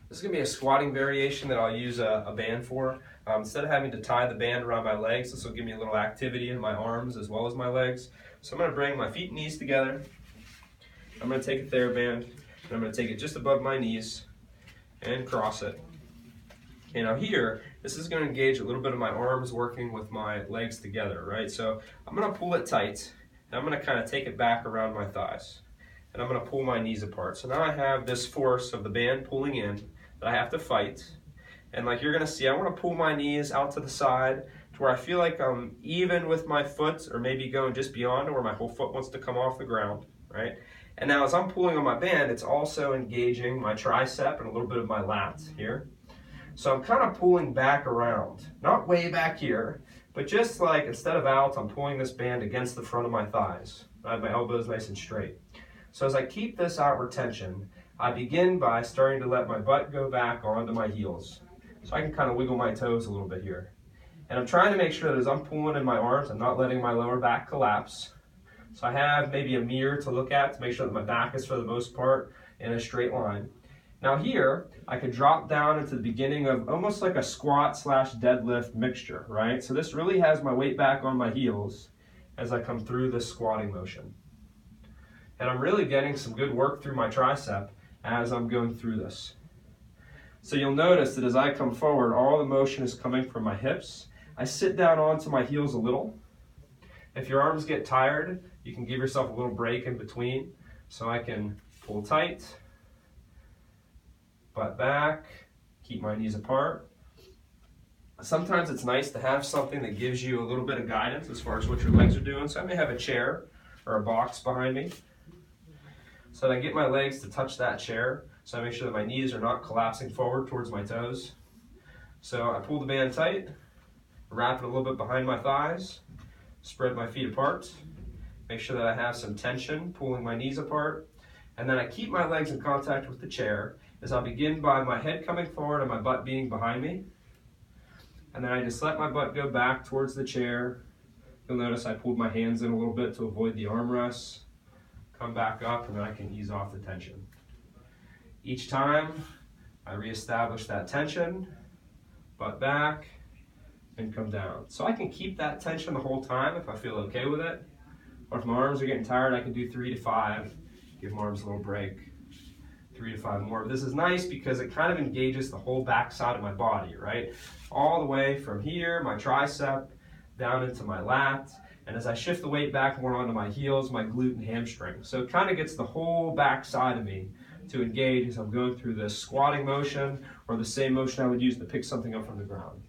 This is going to be a squatting variation that I'll use a band for. Instead of having to tie the band around my legs, this will give me a little activity in my arms as well as my legs. So I'm going to bring my feet and knees together. I'm going to take a TheraBand, and I'm going to take it just above my knees and cross it. Okay, now here, this is going to engage a little bit of my arms working with my legs together, right? So I'm going to pull it tight, and I'm going to kind of take it back around my thighs. And I'm going to pull my knees apart. So now I have this force of the band pulling in that I have to fight. And like you're going to see, I want to pull my knees out to the side to where I feel like I'm even with my foot, or maybe going just beyond where my whole foot wants to come off the ground, right? And now as I'm pulling on my band, it's also engaging my tricep and a little bit of my lat here. So I'm kind of pulling back around, not way back here, but just like instead of out, I'm pulling this band against the front of my thighs. I have my elbows nice and straight. So as I keep this outward tension, I begin by starting to let my butt go back onto my heels. So I can kind of wiggle my toes a little bit here. And I'm trying to make sure that as I'm pulling in my arms, I'm not letting my lower back collapse. So I have maybe a mirror to look at to make sure that my back is, for the most part, in a straight line. Now here, I could drop down into the beginning of almost like a squat / deadlift mixture, right? So this really has my weight back on my heels as I come through this squatting motion. And I'm really getting some good work through my tricep as I'm going through this. So you'll notice that as I come forward, all the motion is coming from my hips. I sit down onto my heels a little. If your arms get tired, you can give yourself a little break in between. So I can pull tight, butt back, keep my knees apart. Sometimes it's nice to have something that gives you a little bit of guidance as far as what your legs are doing. So I may have a chair or a box behind me. So that I get my legs to touch that chair. So I make sure that my knees are not collapsing forward towards my toes. So I pull the band tight, wrap it a little bit behind my thighs, spread my feet apart, make sure that I have some tension, pulling my knees apart, and then I keep my legs in contact with the chair as I begin by my head coming forward and my butt being behind me. And then I just let my butt go back towards the chair. You'll notice I pulled my hands in a little bit to avoid the armrests. Come back up, and then I can ease off the tension. Each time, I reestablish that tension, butt back, and come down. So I can keep that tension the whole time if I feel okay with it. Or if my arms are getting tired, I can do 3 to 5. Give my arms a little break. 3 to 5 more. But this is nice because it kind of engages the whole back side of my body, right? All the way from here, my tricep, down into my lat. And as I shift the weight back more onto my heels, my glute and hamstring. So it kind of gets the whole back side of me to engage as I'm going through this squatting motion, or the same motion I would use to pick something up from the ground.